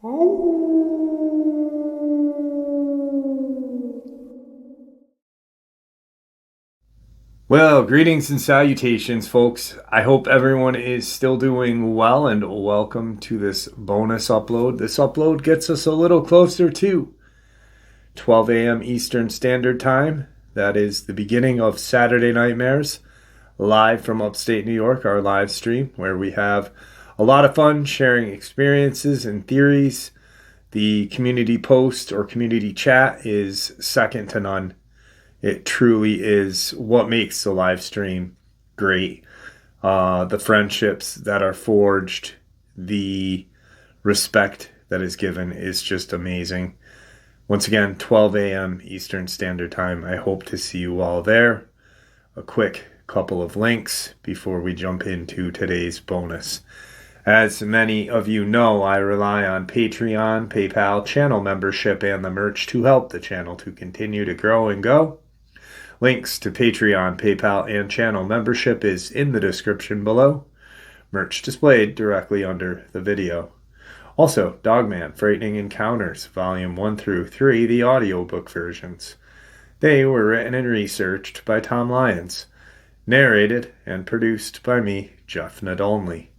Well, greetings and salutations, folks. I hope everyone is still doing well, and welcome to this bonus upload. This upload gets us a little closer to 12 a.m. Eastern Standard Time. That is the beginning of Saturday Nightmares, live from upstate New York, our live stream, where we have a lot of fun sharing experiences and theories. The community post or community chat is second to none. It truly is what makes the live stream great. The friendships that are forged, the respect that is given is just amazing. Once again, 12 a.m. Eastern Standard Time. I hope to see you all there. A quick couple of links before we jump into today's bonus. As many of you know, I rely on Patreon, PayPal, channel membership, and the merch to help the channel to continue to grow and go. Links to Patreon, PayPal, and channel membership is in the description below. Merch displayed directly under the video. Also, Dogman, Frightening Encounters, Volume 1 through 3, the audiobook versions. They were written and researched by Tom Lyons, narrated and produced by me, Jeff Nadolny.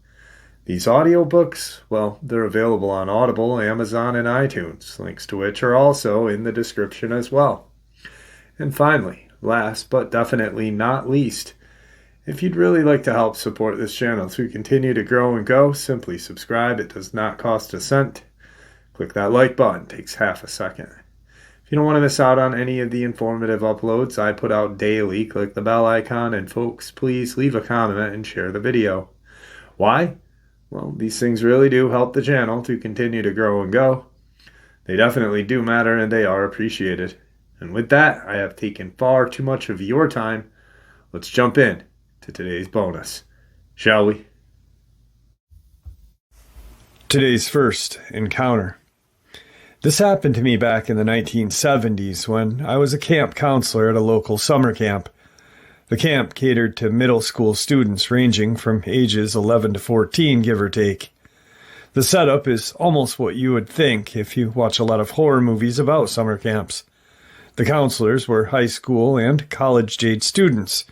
These audiobooks, well, they're available on Audible, Amazon, and iTunes, links to which are also in the description as well. And finally, last but definitely not least, if you'd really like to help support this channel to continue to grow and go, simply subscribe. It does not cost a cent. Click that like button. It takes half a second. If you don't want to miss out on any of the informative uploads I put out daily, click the bell icon, and folks, please leave a comment and share the video. Why? Well, these things really do help the channel to continue to grow and go. They definitely do matter, and they are appreciated. And with that, I have taken far too much of your time. Let's jump in to today's bonus, shall we? Today's first encounter. This happened to me back in the 1970s when I was a camp counselor at a local summer camp. The camp catered to middle school students ranging from ages 11 to 14, give or take. The setup is almost what you would think if you watch a lot of horror movies about summer camps. The counselors were high school and college-age students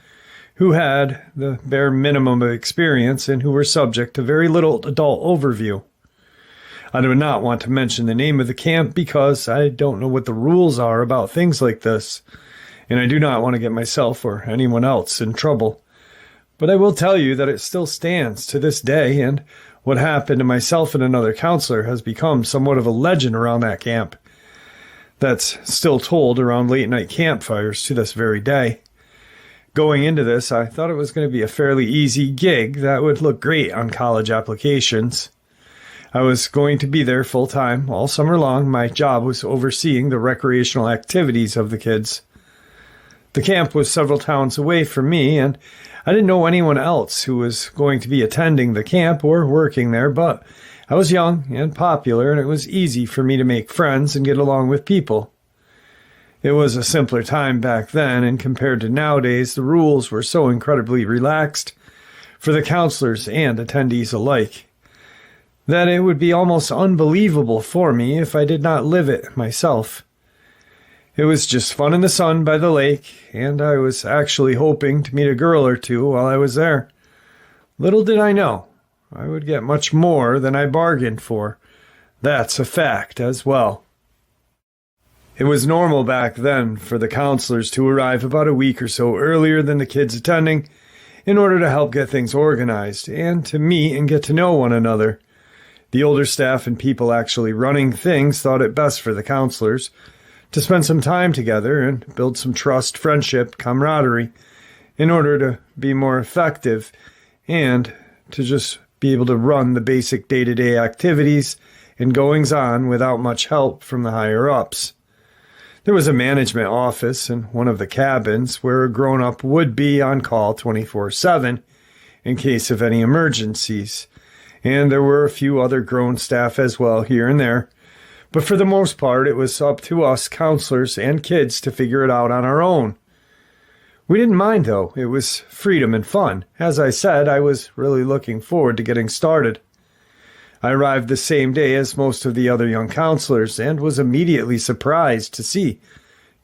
who had the bare minimum of experience and who were subject to very little adult overview. I do not want to mention the name of the camp because I don't know what the rules are about things like this, and I do not want to get myself or anyone else in trouble. But I will tell you that it still stands to this day, and what happened to myself and another counselor has become somewhat of a legend around that camp. That's still told around late-night campfires to this very day. Going into this, I thought it was going to be a fairly easy gig that would look great on college applications. I was going to be there full-time all summer long. My job was overseeing the recreational activities of the kids. The camp was several towns away from me, and I didn't know anyone else who was going to be attending the camp or working there, but I was young and popular, and it was easy for me to make friends and get along with people. It was a simpler time back then, and compared to nowadays, the rules were so incredibly relaxed for the counselors and attendees alike that it would be almost unbelievable for me if I did not live it myself. It was just fun in the sun by the lake, and I was actually hoping to meet a girl or two while I was there. Little did I know I would get much more than I bargained for. That's a fact as well. It was normal back then for the counselors to arrive about a week or so earlier than the kids attending in order to help get things organized and to meet and get to know one another. The older staff and people actually running things thought it best for the counselors to spend some time together and build some trust, friendship, camaraderie in order to be more effective and to just be able to run the basic day-to-day activities and goings-on without much help from the higher-ups. There was a management office in one of the cabins where a grown-up would be on call 24/7 in case of any emergencies, and there were a few other grown staff as well here and there. But for the most part, it was up to us counselors and kids to figure it out on our own. We didn't mind, though. It was freedom and fun. As I said, I was really looking forward to getting started. I arrived the same day as most of the other young counselors and was immediately surprised to see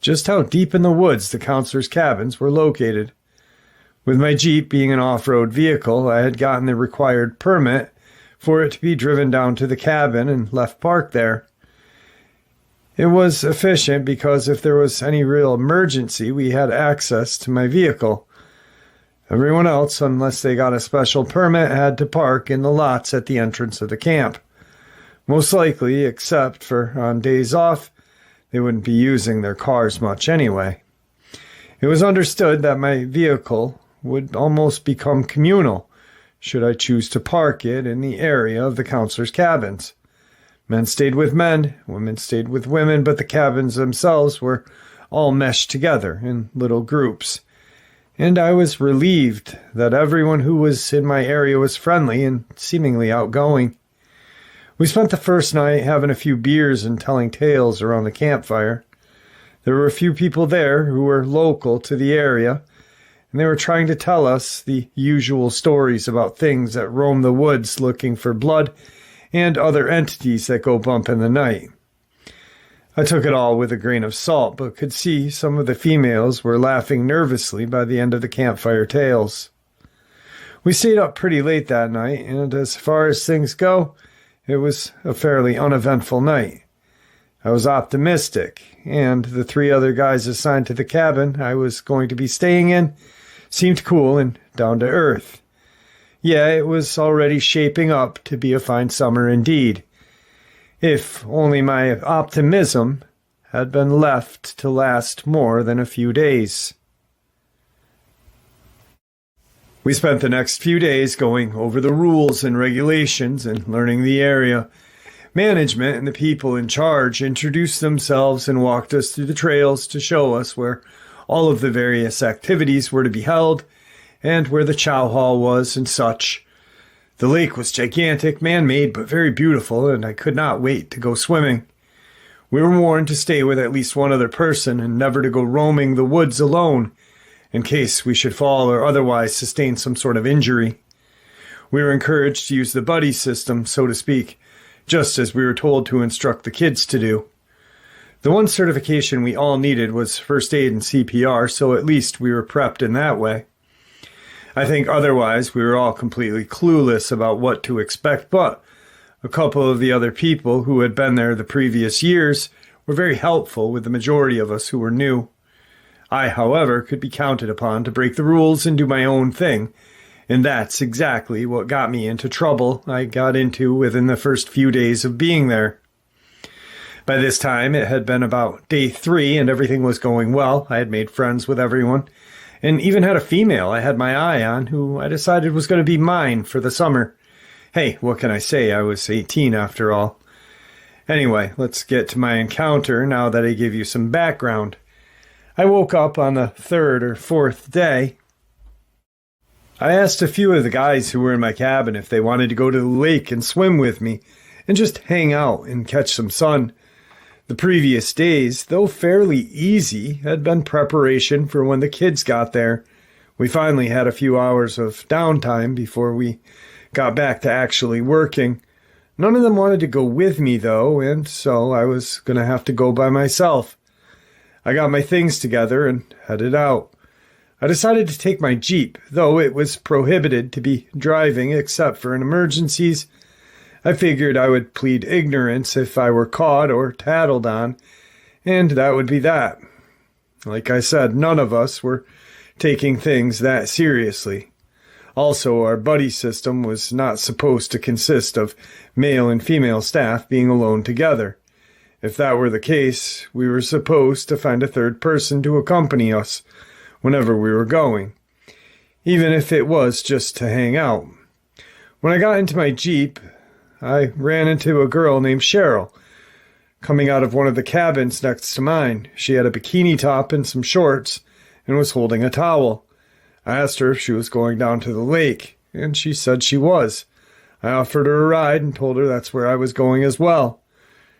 just how deep in the woods the counselors' cabins were located. With my Jeep being an off-road vehicle, I had gotten the required permit for it to be driven down to the cabin and left parked there. It was efficient because if there was any real emergency, we had access to my vehicle. Everyone else, unless they got a special permit, had to park in the lots at the entrance of the camp. Most likely, except for on days off, they wouldn't be using their cars much anyway. It was understood that my vehicle would almost become communal, should I choose to park it in the area of the counselors' cabins. Men stayed with men, women stayed with women, but the cabins themselves were all meshed together in little groups. And I was relieved that everyone who was in my area was friendly and seemingly outgoing. We spent the first night having a few beers and telling tales around the campfire. There were a few people there who were local to the area, and they were trying to tell us the usual stories about things that roam the woods looking for blood and other entities that go bump in the night. I took it all with a grain of salt, but could see some of the females were laughing nervously by the end of the campfire tales. We stayed up pretty late that night, and as far as things go, it was a fairly uneventful night. I was optimistic, and the 3 other guys assigned to the cabin I was going to be staying in seemed cool and down to earth. Yeah, it was already shaping up to be a fine summer indeed. If only my optimism had been left to last more than a few days. We spent the next few days going over the rules and regulations and learning the area. Management and the people in charge introduced themselves and walked us through the trails to show us where all of the various activities were to be held and where the chow hall was and such. The lake was gigantic, man-made, but very beautiful, and I could not wait to go swimming. We were warned to stay with at least one other person and never to go roaming the woods alone, in case we should fall or otherwise sustain some sort of injury. We were encouraged to use the buddy system, so to speak, just as we were told to instruct the kids to do. The one certification we all needed was first aid and CPR, so at least we were prepped in that way. I think otherwise we were all completely clueless about what to expect, but a couple of the other people who had been there the previous years were very helpful with the majority of us who were new. I, however, could be counted upon to break the rules and do my own thing, and that's exactly what got me into trouble I got into within the first few days of being there. By this time, it had been about day 3 and everything was going well. I had made friends with everyone and even had a female I had my eye on who I decided was going to be mine for the summer. Hey, what can I say? I was 18 after all. Anyway, let's get to my encounter now that I gave you some background. I woke up on the 3rd or 4th day. I asked a few of the guys who were in my cabin if they wanted to go to the lake and swim with me and just hang out and catch some sun. The previous days, though fairly easy, had been preparation for when the kids got there. We finally had a few hours of downtime before we got back to actually working. None of them wanted to go with me, though, and so I was going to have to go by myself. I got my things together and headed out. I decided to take my Jeep, though it was prohibited to be driving except for in emergencies. I figured I would plead ignorance if I were caught or tattled on, and that would be that. Like I said, none of us were taking things that seriously. Also, our buddy system was not supposed to consist of male and female staff being alone together. If that were the case, we were supposed to find a third person to accompany us whenever we were going, even if it was just to hang out. When I got into my Jeep, I ran into a girl named Cheryl, coming out of one of the cabins next to mine. She had a bikini top and some shorts, and was holding a towel. I asked her if she was going down to the lake, and she said she was. I offered her a ride and told her that's where I was going as well.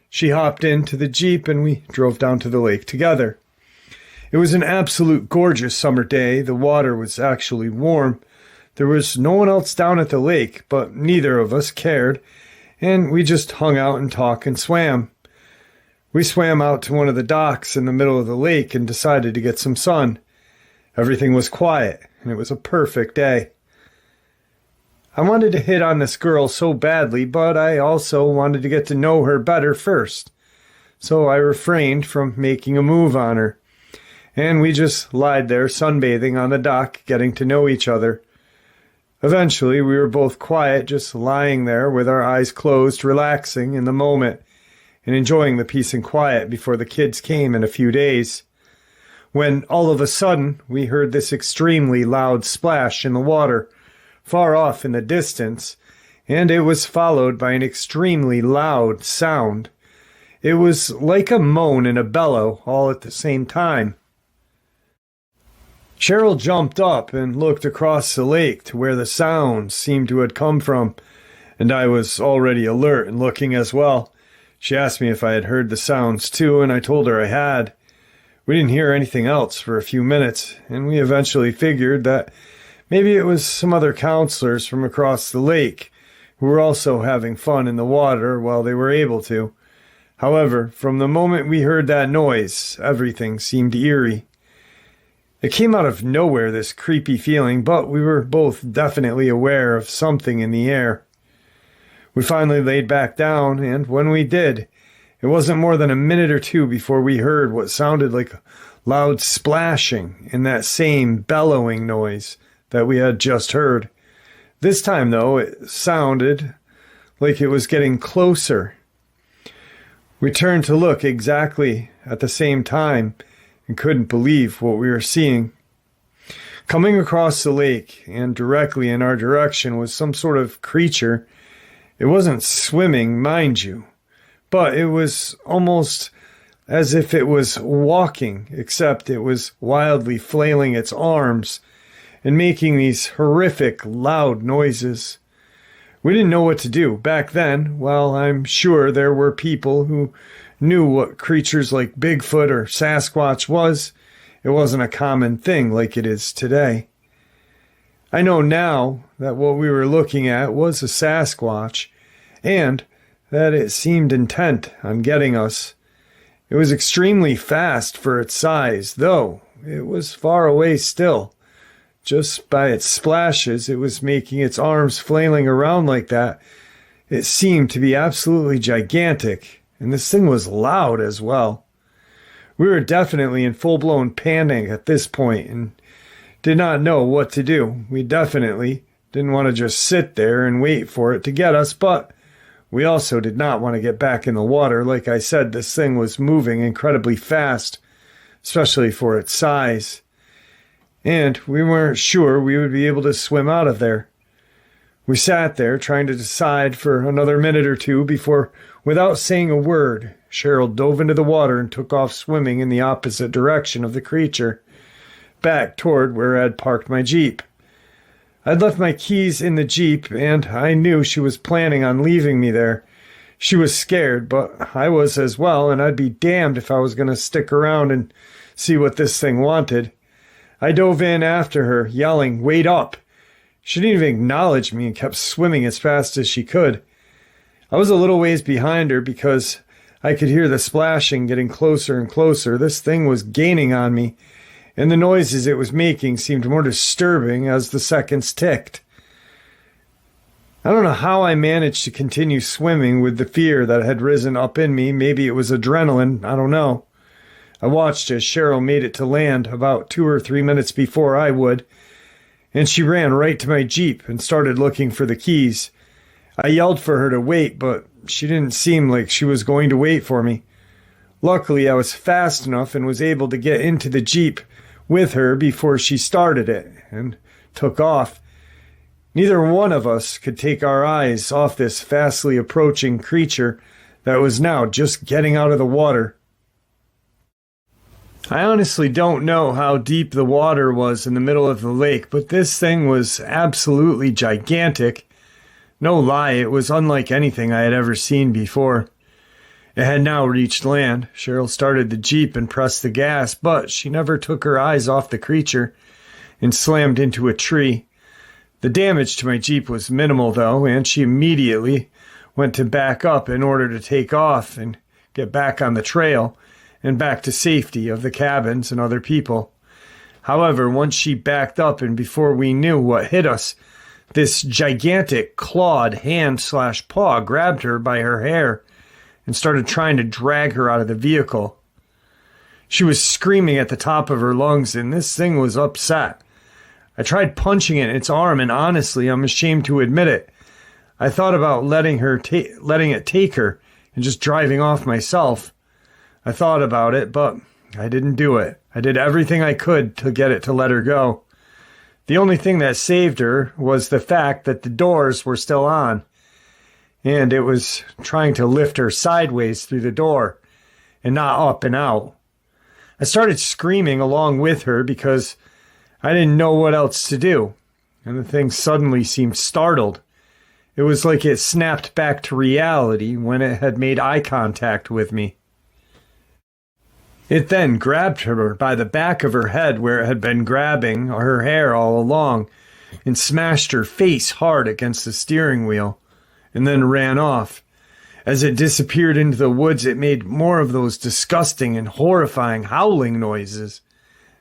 She hopped into the Jeep, and we drove down to the lake together. It was an absolute gorgeous summer day. The water was actually warm. There was no one else down at the lake, but neither of us cared, and we just hung out and talked and swam. We swam out to one of the docks in the middle of the lake and decided to get some sun. Everything was quiet, and it was a perfect day. I wanted to hit on this girl so badly, but I also wanted to get to know her better first. So I refrained from making a move on her. And we just lied there sunbathing on the dock, getting to know each other. Eventually, we were both quiet, just lying there with our eyes closed, relaxing in the moment, and enjoying the peace and quiet before the kids came in a few days. When all of a sudden, we heard this extremely loud splash in the water, far off in the distance, and it was followed by an extremely loud sound. It was like a moan and a bellow all at the same time. Cheryl jumped up and looked across the lake to where the sound seemed to have come from, and I was already alert and looking as well. She asked me if I had heard the sounds too, and I told her I had. We didn't hear anything else for a few minutes, and we eventually figured that maybe it was some other counselors from across the lake who were also having fun in the water while they were able to. However, from the moment we heard that noise, everything seemed eerie. It came out of nowhere, this creepy feeling, but we were both definitely aware of something in the air. We finally laid back down, and when we did, it wasn't more than a minute or two before we heard what sounded like a loud splashing and that same bellowing noise that we had just heard. This time, though, it sounded like it was getting closer. We turned to look exactly at the same time and couldn't believe what we were seeing. Coming across the lake and directly in our direction was some sort of creature. It wasn't swimming, mind you, but it was almost as if it was walking, except it was wildly flailing its arms and making these horrific, loud noises. We didn't know what to do. Back then, while I'm sure there were people who knew what creatures like Bigfoot or Sasquatch was, it wasn't a common thing like it is today. I know now that what we were looking at was a Sasquatch, and that it seemed intent on getting us. It was extremely fast for its size, though it was far away still. Just by its splashes, it was making its arms flailing around like that. It seemed to be absolutely gigantic, and this thing was loud as well. We were definitely in full-blown panic at this point and did not know what to do. We definitely didn't want to just sit there and wait for it to get us, but we also did not want to get back in the water. Like I said, this thing was moving incredibly fast, especially for its size. And we weren't sure we would be able to swim out of there. We sat there trying to decide for another minute or two before, without saying a word, Cheryl dove into the water and took off swimming in the opposite direction of the creature, back toward where I had parked my Jeep. I'd left my keys in the Jeep, and I knew she was planning on leaving me there. She was scared, but I was as well, and I'd be damned if I was going to stick around and see what this thing wanted. I dove in after her, yelling, "Wait up!" She didn't even acknowledge me and kept swimming as fast as she could. I was a little ways behind her because I could hear the splashing getting closer and closer. This thing was gaining on me, and the noises it was making seemed more disturbing as the seconds ticked. I don't know how I managed to continue swimming with the fear that had risen up in me. Maybe it was adrenaline, I don't know. I watched as Cheryl made it to land about 2 or 3 minutes before I would, and she ran right to my Jeep and started looking for the keys. I yelled for her to wait, but she didn't seem like she was going to wait for me. Luckily, I was fast enough and was able to get into the Jeep with her before she started it and took off. Neither one of us could take our eyes off this fastly approaching creature that was now just getting out of the water. I honestly don't know how deep the water was in the middle of the lake, but this thing was absolutely gigantic. No lie, it was unlike anything I had ever seen before. It had now reached land. Cheryl started the Jeep and pressed the gas, but she never took her eyes off the creature and slammed into a tree. The damage to my Jeep was minimal, though, and she immediately went to back up in order to take off and get back on the trail and back to safety of the cabins and other people. However, once she backed up and before we knew what hit us, this gigantic clawed hand/paw grabbed her by her hair and started trying to drag her out of the vehicle. She was screaming at the top of her lungs, and this thing was upset. I tried punching it in its arm, and honestly, I'm ashamed to admit it. I thought about letting it take her and just driving off myself. I thought about it, but I didn't do it. I did everything I could to get it to let her go. The only thing that saved her was the fact that the doors were still on, and it was trying to lift her sideways through the door and not up and out. I started screaming along with her because I didn't know what else to do, and the thing suddenly seemed startled. It was like it snapped back to reality when it had made eye contact with me. It then grabbed her by the back of her head where it had been grabbing her hair all along and smashed her face hard against the steering wheel and then ran off. As it disappeared into the woods, it made more of those disgusting and horrifying howling noises,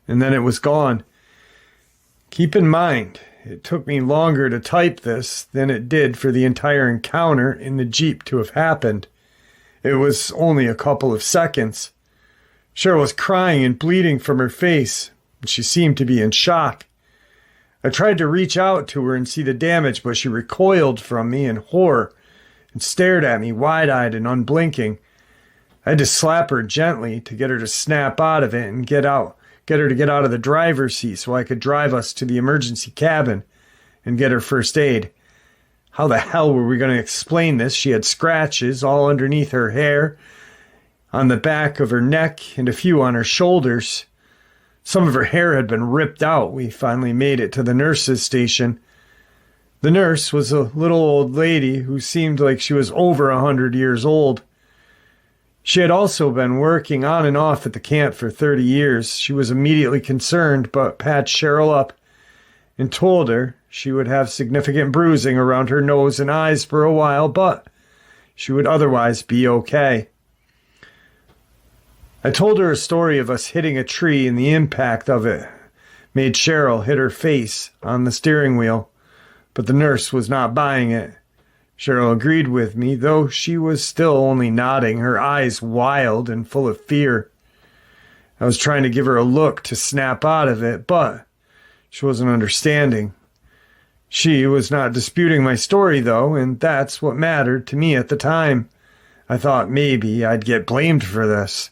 and then it was gone. Keep in mind, it took me longer to type this than it did for the entire encounter in the Jeep to have happened. It was only a couple of seconds. Cheryl was crying and bleeding from her face, and she seemed to be in shock. I tried to reach out to her and see the damage, but she recoiled from me in horror and stared at me wide-eyed and unblinking. I had to slap her gently to get her to snap out of it and get her to get out of the driver's seat so I could drive us to the emergency cabin and get her first aid. How the hell were we going to explain this? She had scratches all underneath her hair, on the back of her neck, and a few on her shoulders. Some of her hair had been ripped out. We finally made it to the nurse's station. The nurse was a little old lady who seemed like she was over 100 years old. She had also been working on and off at the camp for 30 years. She was immediately concerned, but patched Cheryl up and told her she would have significant bruising around her nose and eyes for a while, but she would otherwise be okay. I told her a story of us hitting a tree and the impact of it made Cheryl hit her face on the steering wheel, but the nurse was not buying it. Cheryl agreed with me, though she was still only nodding, her eyes wild and full of fear. I was trying to give her a look to snap out of it, but she wasn't understanding. She was not disputing my story, though, and that's what mattered to me at the time. I thought maybe I'd get blamed for this.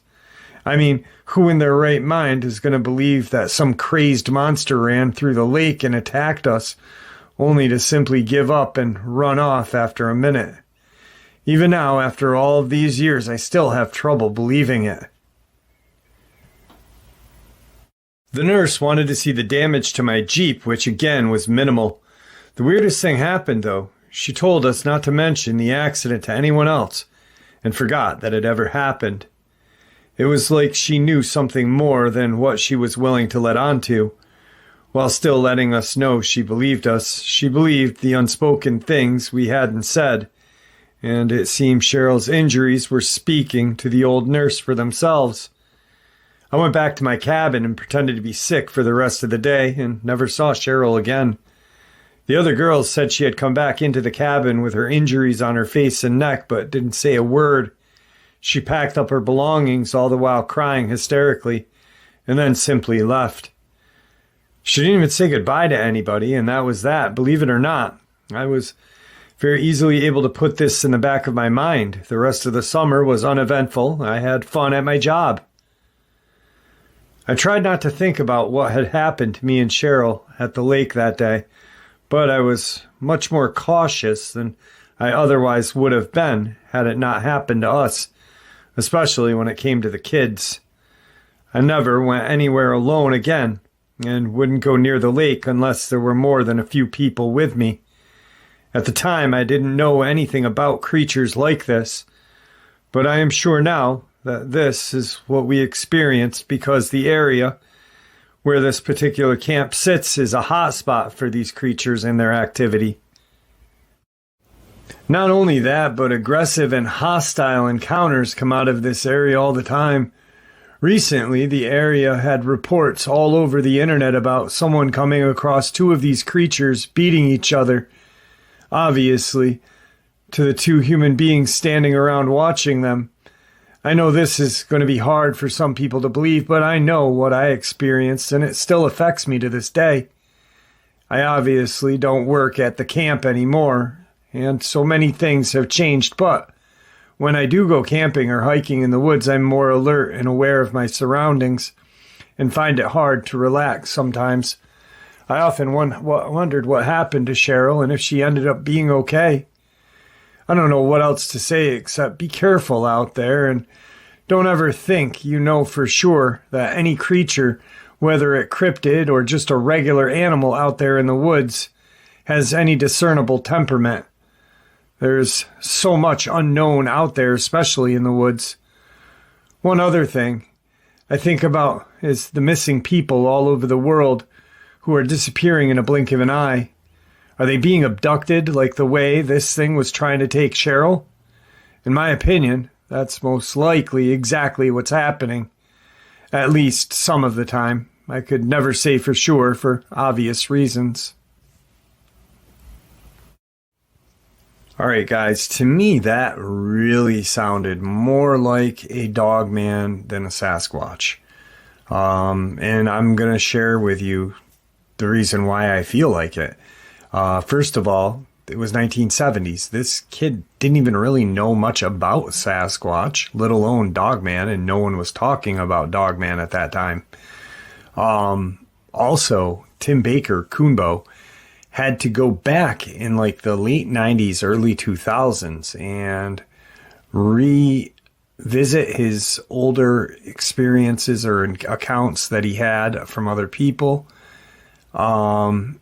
I mean, who in their right mind is going to believe that some crazed monster ran through the lake and attacked us, only to simply give up and run off after a minute? Even now, after all of these years, I still have trouble believing it. The nurse wanted to see the damage to my Jeep, which again was minimal. The weirdest thing happened, though. She told us not to mention the accident to anyone else, and forgot that it ever happened. It was like she knew something more than what she was willing to let on to. While still letting us know she believed us, she believed the unspoken things we hadn't said, and it seemed Cheryl's injuries were speaking to the old nurse for themselves. I went back to my cabin and pretended to be sick for the rest of the day and never saw Cheryl again. The other girls said she had come back into the cabin with her injuries on her face and neck, but didn't say a word. She packed up her belongings, all the while crying hysterically, and then simply left. She didn't even say goodbye to anybody, and that was that. Believe it or not, I was very easily able to put this in the back of my mind. The rest of the summer was uneventful. I had fun at my job. I tried not to think about what had happened to me and Cheryl at the lake that day, but I was much more cautious than I otherwise would have been had it not happened to us, especially when it came to the kids. I never went anywhere alone again, and wouldn't go near the lake unless there were more than a few people with me. At the time, I didn't know anything about creatures like this, but I am sure now that this is what we experienced because the area where this particular camp sits is a hot spot for these creatures and their activity. Not only that, but aggressive and hostile encounters come out of this area all the time. Recently, the area had reports all over the internet about someone coming across two of these creatures beating each other. Obviously, to the two human beings standing around watching them. I know this is going to be hard for some people to believe, but I know what I experienced, and it still affects me to this day. I obviously don't work at the camp anymore, and so many things have changed, but when I do go camping or hiking in the woods, I'm more alert and aware of my surroundings and find it hard to relax sometimes. I often wondered what happened to Cheryl and if she ended up being okay. I don't know what else to say except be careful out there and don't ever think you know for sure that any creature, whether a cryptid or just a regular animal out there in the woods, has any discernible temperament. There's so much unknown out there, especially in the woods. One other thing I think about is the missing people all over the world who are disappearing in a blink of an eye. Are they being abducted like the way this thing was trying to take Cheryl? In my opinion, that's most likely exactly what's happening. At least some of the time. I could never say for sure for obvious reasons. All right, guys, to me, that really sounded more like a Dogman than a Sasquatch. And I'm going to share with you the reason why I feel like it. First of all, it was 1970s. This kid didn't even really know much about Sasquatch, let alone Dogman, and no one was talking about Dogman at that time. Also, Tim Baker, Coonbo, had to go back in like the late 90s, early 2000s and revisit his older experiences or accounts that he had from other people. And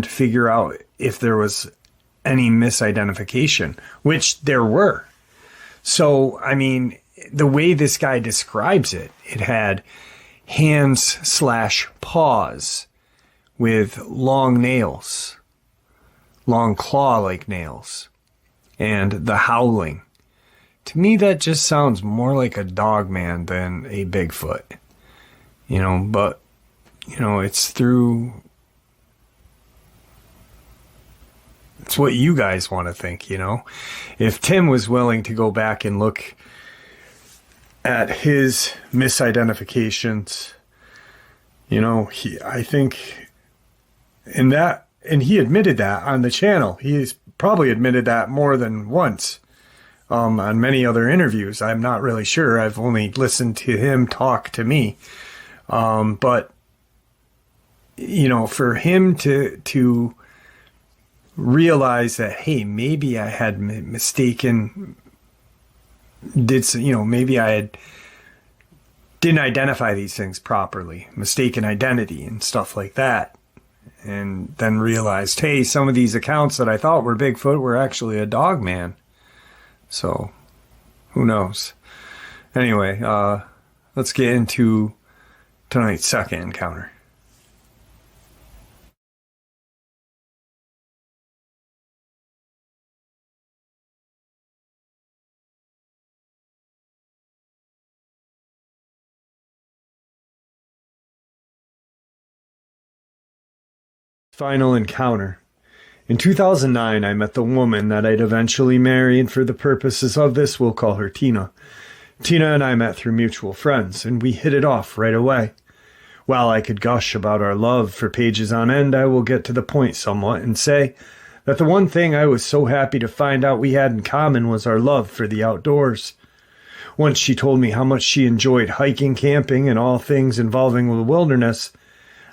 figure out if there was any misidentification, which there were. So, I mean, the way this guy describes it, it had hands/paws with long nails, long claw-like nails, and the howling. To me, that just sounds more like a Dogman than a Bigfoot. But, it's what you guys want to think, If Tim was willing to go back and look at his misidentifications, I think and he admitted that on the channel. He's probably admitted that more than once on many other interviews. I'm not really sure. I've only listened to him talk to me. But, for him to realize that, hey, maybe I had maybe I didn't identify these things properly, mistaken identity and stuff like that. And then realized, hey, some of these accounts that I thought were Bigfoot were actually a Dogman. So, who knows? Anyway, let's get into tonight's second encounter. Final encounter. In 2009, I met the woman that I'd eventually marry, and for the purposes of this, we'll call her Tina. Tina and I met through mutual friends, and we hit it off right away. While I could gush about our love for pages on end, I will get to the point somewhat and say that the one thing I was so happy to find out we had in common was our love for the outdoors. Once she told me how much she enjoyed hiking, camping, and all things involving the wilderness,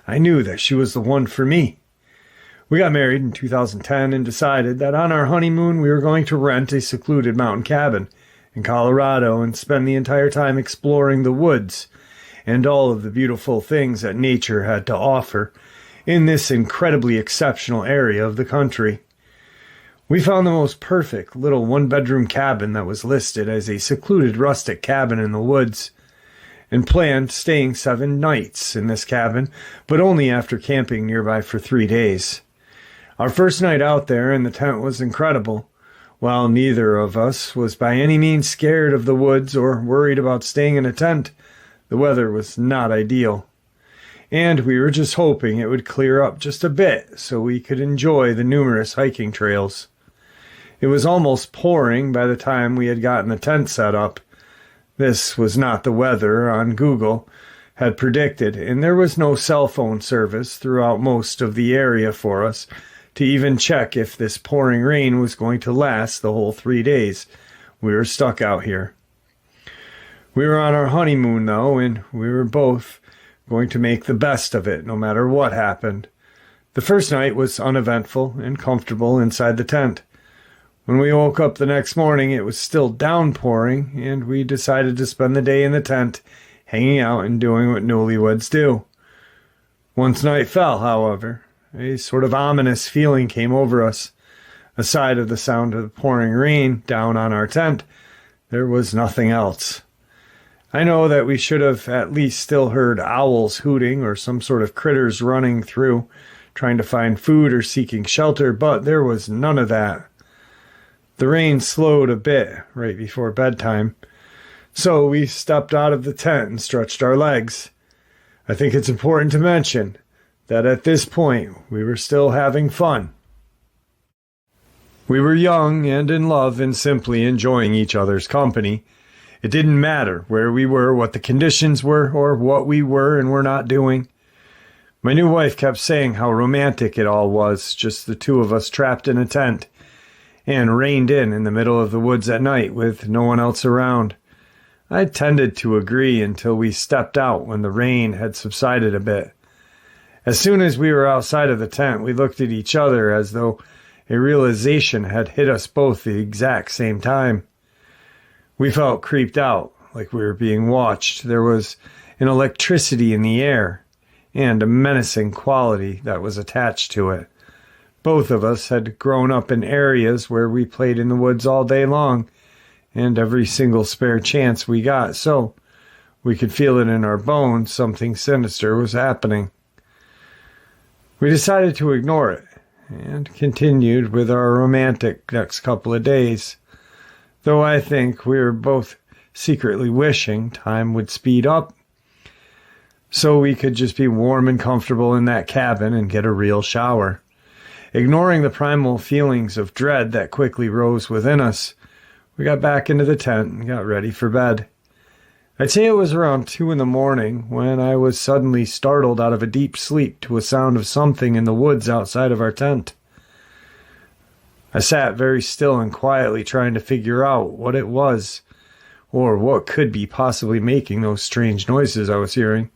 I knew that she was the one for me. We got married in 2010 and decided that on our honeymoon we were going to rent a secluded mountain cabin in Colorado and spend the entire time exploring the woods and all of the beautiful things that nature had to offer in this incredibly exceptional area of the country. We found the most perfect little one-bedroom cabin that was listed as a secluded rustic cabin in the woods and planned staying 7 nights in this cabin, but only after camping nearby for 3 days. Our first night out there in the tent was incredible. While neither of us was by any means scared of the woods or worried about staying in a tent, the weather was not ideal. And we were just hoping it would clear up just a bit so we could enjoy the numerous hiking trails. It was almost pouring by the time we had gotten the tent set up. This was not the weather on Google had predicted, and there was no cell phone service throughout most of the area for us to even check if this pouring rain was going to last the whole 3 days we were stuck out here. We were on our honeymoon, though, and we were both going to make the best of it, no matter what happened. The first night was uneventful and comfortable inside the tent. When we woke up the next morning, it was still downpouring, and we decided to spend the day in the tent, hanging out and doing what newlyweds do. Once night fell, however, a sort of ominous feeling came over us. Aside of the sound of the pouring rain down on our tent, there was nothing else. I know that we should have at least still heard owls hooting or some sort of critters running through, trying to find food or seeking shelter, but there was none of that. The rain slowed a bit right before bedtime, so we stepped out of the tent and stretched our legs. I think it's important to mention that at this point we were still having fun. We were young and in love and simply enjoying each other's company. It didn't matter where we were, what the conditions were, or what we were and were not doing. My new wife kept saying how romantic it all was, just the two of us trapped in a tent and reined in the middle of the woods at night with no one else around. I tended to agree until we stepped out when the rain had subsided a bit. As soon as we were outside of the tent, we looked at each other as though a realization had hit us both the exact same time. We felt creeped out, like we were being watched. There was an electricity in the air and a menacing quality that was attached to it. Both of us had grown up in areas where we played in the woods all day long, and every single spare chance we got, so we could feel it in our bones something sinister was happening. We decided to ignore it and continued with our romantic next couple of days, though I think we were both secretly wishing time would speed up so we could just be warm and comfortable in that cabin and get a real shower. Ignoring the primal feelings of dread that quickly rose within us, we got back into the tent and got ready for bed. I'd say it was around 2 a.m. when I was suddenly startled out of a deep sleep to a sound of something in the woods outside of our tent. I sat very still and quietly trying to figure out what it was, or what could be possibly making those strange noises I was hearing.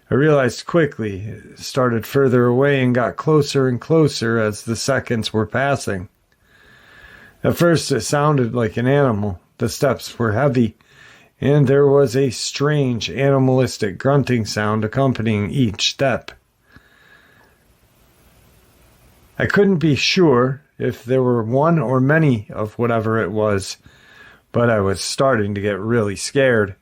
I realized quickly it started further away and got closer and closer as the seconds were passing. At first it sounded like an animal. The steps were heavy, and there was a strange animalistic grunting sound accompanying each step. I couldn't be sure if there were one or many of whatever it was, but I was starting to get really scared.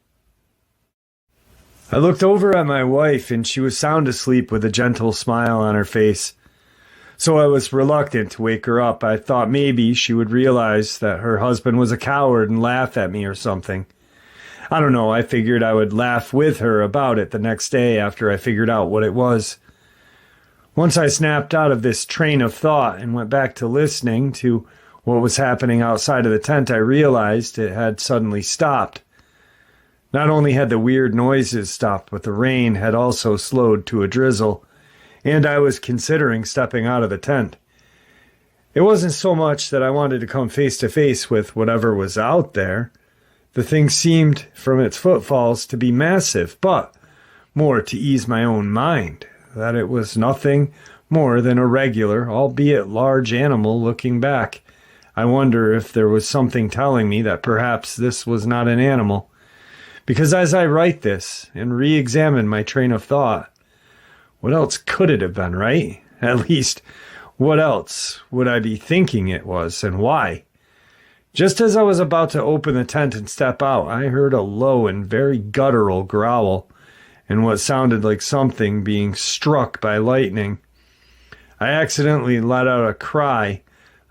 I looked over at my wife, and she was sound asleep with a gentle smile on her face. So I was reluctant to wake her up. I thought maybe she would realize that her husband was a coward and laugh at me or something. I don't know, I figured I would laugh with her about it the next day after I figured out what it was. Once I snapped out of this train of thought and went back to listening to what was happening outside of the tent, I realized it had suddenly stopped. Not only had the weird noises stopped, but the rain had also slowed to a drizzle, and I was considering stepping out of the tent. It wasn't so much that I wanted to come face to face with whatever was out there. The thing seemed, from its footfalls, to be massive, but more to ease my own mind, that it was nothing more than a regular, albeit large animal looking back. I wonder if there was something telling me that perhaps this was not an animal. Because as I write this and re-examine my train of thought, what else could it have been, right? At least, what else would I be thinking it was, and why? Just as I was about to open the tent and step out, I heard a low and very guttural growl, and what sounded like something being struck by lightning. I accidentally let out a cry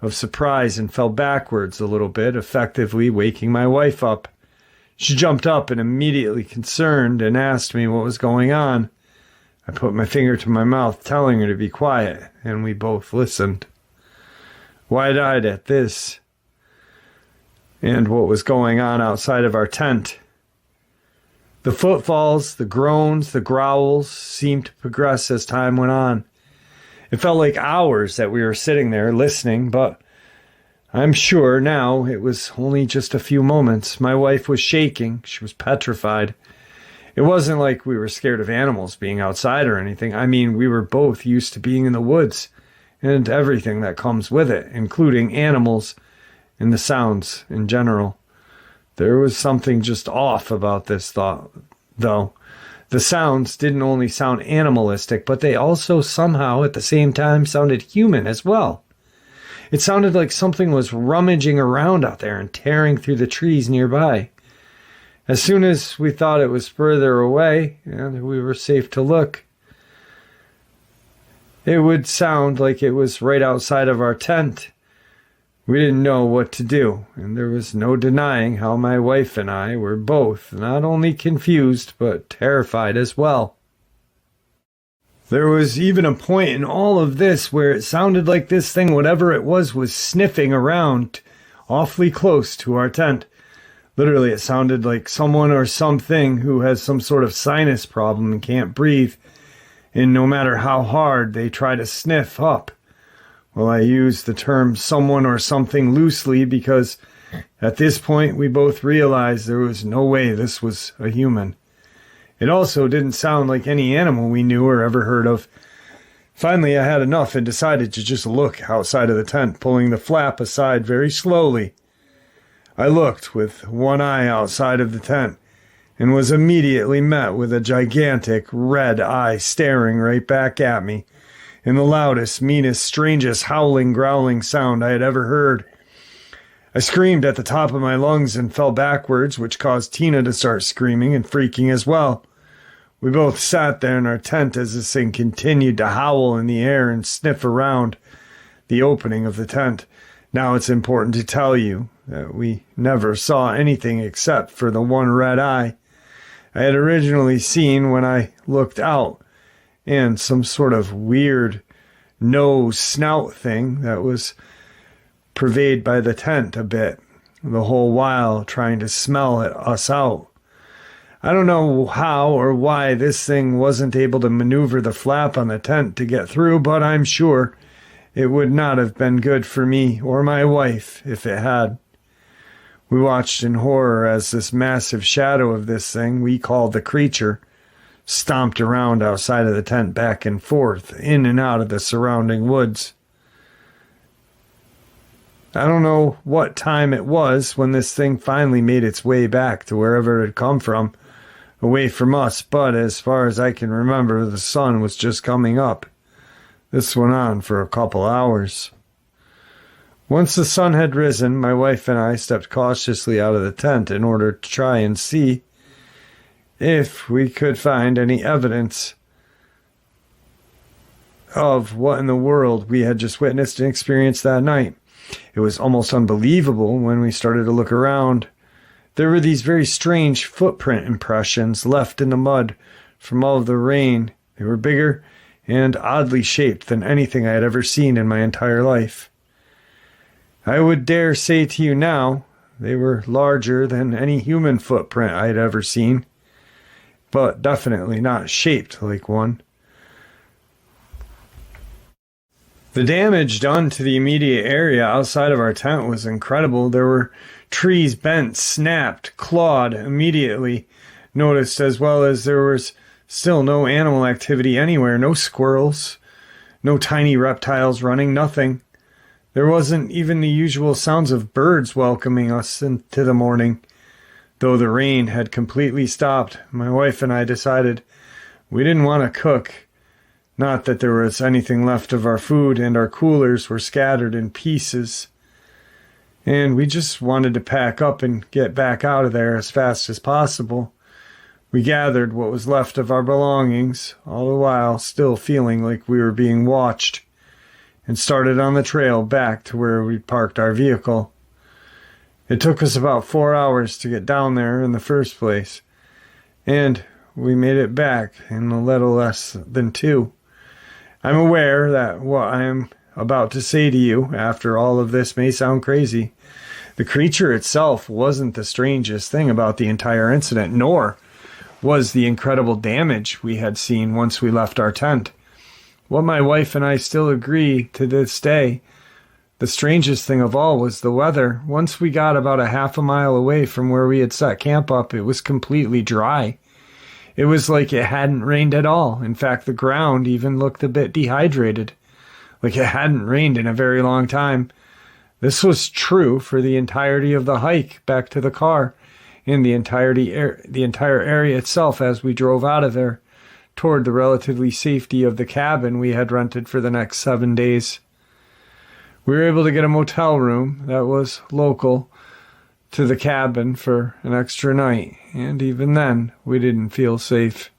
of surprise and fell backwards a little bit, effectively waking my wife up. She jumped up and immediately concerned and asked me what was going on. I put my finger to my mouth, telling her to be quiet, and we both listened. Wide-eyed at this and what was going on outside of our tent. The footfalls, the groans, the growls seemed to progress as time went on. It felt like hours that we were sitting there listening, but I'm sure now it was only just a few moments. My wife was shaking. She was petrified. It wasn't like we were scared of animals being outside or anything. I mean, we were both used to being in the woods and everything that comes with it, including animals and the sounds in general. There was something just off about this thought, though. The sounds didn't only sound animalistic, but they also somehow at the same time sounded human as well. It sounded like something was rummaging around out there and tearing through the trees nearby. As soon as we thought it was further away and we were safe to look, it would sound like it was right outside of our tent. We didn't know what to do, and there was no denying how my wife and I were both not only confused, but terrified as well. There was even a point in all of this where it sounded like this thing, whatever it was sniffing around awfully close to our tent. Literally, it sounded like someone or something who has some sort of sinus problem and can't breathe, and no matter how hard they try to sniff up. Well, I use the term someone or something loosely because at this point we both realized there was no way this was a human. It also didn't sound like any animal we knew or ever heard of. Finally, I had enough and decided to just look outside of the tent, pulling the flap aside very slowly. I looked with one eye outside of the tent and was immediately met with a gigantic red eye staring right back at me in the loudest, meanest, strangest howling, growling sound I had ever heard. I screamed at the top of my lungs and fell backwards, which caused Tina to start screaming and freaking as well. We both sat there in our tent as this thing continued to howl in the air and sniff around the opening of the tent. Now it's important to tell you that we never saw anything except for the one red eye I had originally seen when I looked out, and some sort of weird nose snout thing that was pervaded by the tent a bit, the whole while trying to smell at us out. I don't know how or why this thing wasn't able to maneuver the flap on the tent to get through, but I'm sure it would not have been good for me or my wife if it had. We watched in horror as this massive shadow of this thing we called the creature stomped around outside of the tent, back and forth, in and out of the surrounding woods. I don't know what time it was when this thing finally made its way back to wherever it had come from, away from us, but as far as I can remember, the sun was just coming up. This went on for a couple hours. Once the sun had risen, my wife and I stepped cautiously out of the tent in order to try and see if we could find any evidence of what in the world we had just witnessed and experienced that night. It was almost unbelievable when we started to look around. There were these very strange footprint impressions left in the mud from all of the rain. They were bigger and oddly shaped than anything I had ever seen in my entire life. I would dare say to you now, they were larger than any human footprint I had ever seen, but definitely not shaped like one. The damage done to the immediate area outside of our tent was incredible. There were trees bent, snapped, clawed immediately noticed, as well as there was still no animal activity anywhere, no squirrels, no tiny reptiles running, nothing. There wasn't even the usual sounds of birds welcoming us into the morning. Though the rain had completely stopped, my wife and I decided we didn't want to cook. Not that there was anything left of our food, and our coolers were scattered in pieces. And we just wanted to pack up and get back out of there as fast as possible. We gathered what was left of our belongings, all the while still feeling like we were being watched. and started on the trail back to where we parked our vehicle. It took us about 4 hours to get down there in the first place, and we made it back in a little less than 2. I'm aware that what I am about to say to you after all of this may sound crazy. The creature itself wasn't the strangest thing about the entire incident, nor was the incredible damage we had seen once we left our tent. What my wife and I still agree to this day, the strangest thing of all was the weather. Once we got about a half a mile away from where we had set camp up, it was completely dry. It was like it hadn't rained at all. In fact, the ground even looked a bit dehydrated, like it hadn't rained in a very long time. This was true for the entirety of the hike back to the car and the entire area itself as we drove out of there toward the relatively safety of the cabin we had rented for the next 7 days. We were able to get a motel room that was local to the cabin for an extra night, and even then, we didn't feel safe.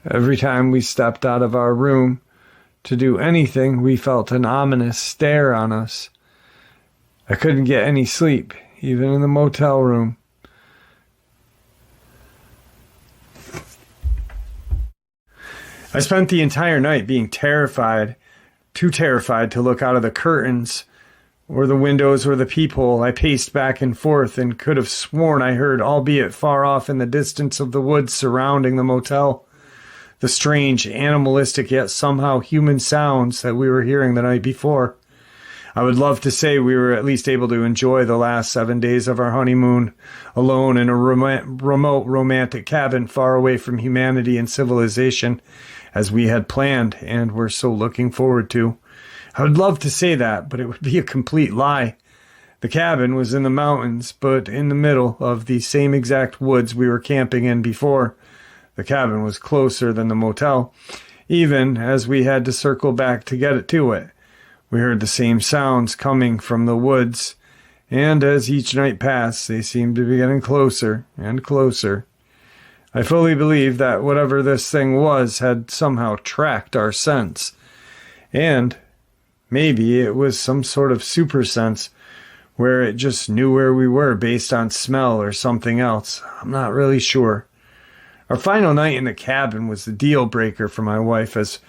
Every time we stepped out of our room to do anything, we felt an ominous stare on us. I couldn't get any sleep, even in the motel room. I spent the entire night being terrified, too terrified to look out of the curtains or the windows or the peephole. I paced back and forth and could have sworn I heard, albeit far off in the distance of the woods surrounding the motel, the strange, animalistic yet somehow human sounds that we were hearing the night before. I would love to say we were at least able to enjoy the last 7 days of our honeymoon alone in a remote romantic cabin far away from humanity and civilization, as we had planned and were so looking forward to. I would love to say that, but it would be a complete lie. The cabin was in the mountains, but in the middle of the same exact woods we were camping in before. The cabin was closer than the motel, even as we had to circle back to get it to it. We heard the same sounds coming from the woods, and as each night passed, they seemed to be getting closer and closer. I fully believe that whatever this thing was had somehow tracked our scents, and maybe it was some sort of super sense where it just knew where we were based on smell or something else. I'm not really sure. Our final night in the cabin was the deal breaker for my wife as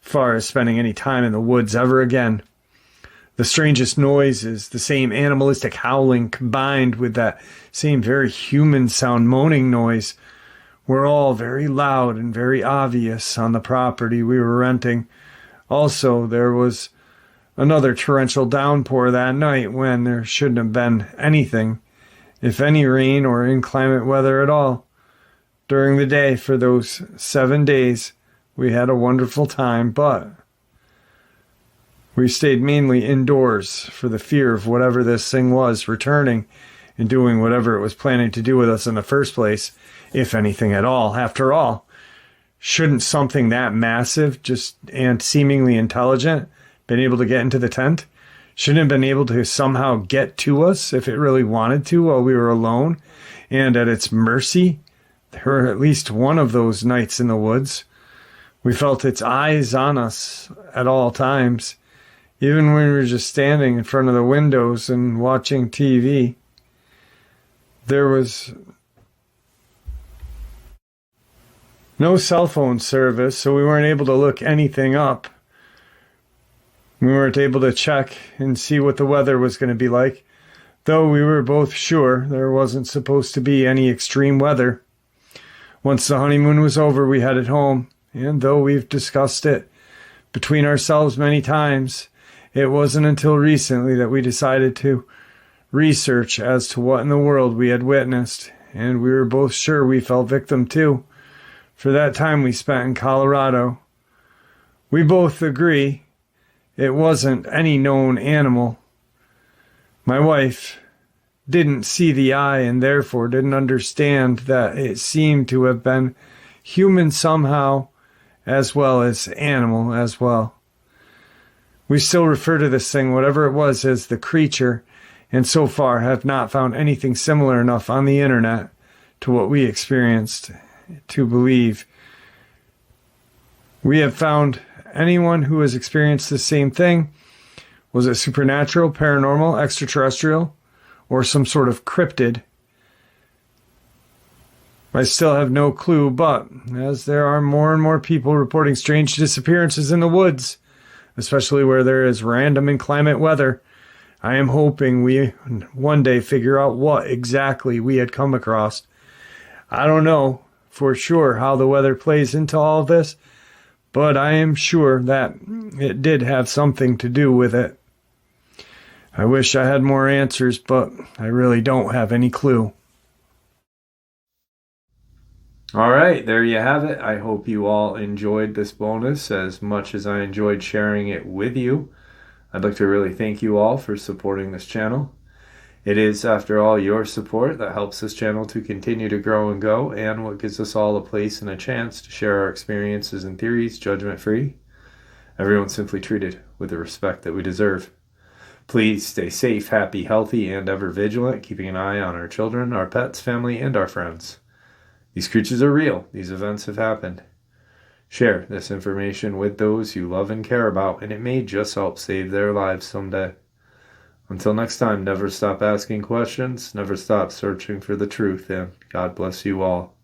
far as spending any time in the woods ever again. The strangest noises, the same animalistic howling combined with that same very human sound moaning noise, were all very loud and very obvious on the property we were renting. Also, there was another torrential downpour that night when there shouldn't have been anything, if any rain or inclement weather at all. During the day for those 7 days, we had a wonderful time, but we stayed mainly indoors for the fear of whatever this thing was returning and doing whatever it was planning to do with us in the first place, if anything at all. After all, shouldn't something that massive and seemingly intelligent been able to get into the tent? Shouldn't have been able to somehow get to us if it really wanted to while we were alone and at its mercy? There were at least one of those nights in the woods. We felt its eyes on us at all times, even when we were just standing in front of the windows and watching TV. There was no cell phone service, so we weren't able to look anything up. We weren't able to check and see what the weather was going to be like, though we were both sure there wasn't supposed to be any extreme weather. Once the honeymoon was over, we headed home, and though we've discussed it between ourselves many times, it wasn't until recently that we decided to research as to what in the world we had witnessed, and we were both sure we fell victim to for that time we spent in Colorado. We both agree it wasn't any known animal. My wife didn't see the eye and therefore didn't understand that it seemed to have been human somehow as well as animal as well. We still refer to this thing, whatever it was, as the creature, and so far have not found anything similar enough on the internet to what we experienced to believe. We have found anyone who has experienced the same thing? Was it supernatural, paranormal, extraterrestrial, or some sort of cryptid? I still have no clue, but as there are more and more people reporting strange disappearances in the woods, especially where there is random inclement weather, I am hoping we one day figure out what exactly we had come across. I don't know for sure how the weather plays into all this, but I am sure that it did have something to do with it. I wish I had more answers, but I really don't have any clue. All right, there you have it. I hope you all enjoyed this bonus as much as I enjoyed sharing it with you. I'd like to really thank you all for supporting this channel. It is, after all, your support that helps this channel to continue to grow and go, and what gives us all a place and a chance to share our experiences and theories judgment-free. Everyone simply treated with the respect that we deserve. Please stay safe, happy, healthy, and ever vigilant, keeping an eye on our children, our pets, family, and our friends. These creatures are real. These events have happened. Share this information with those you love and care about, and it may just help save their lives someday. Until next time, never stop asking questions, never stop searching for the truth, and God bless you all.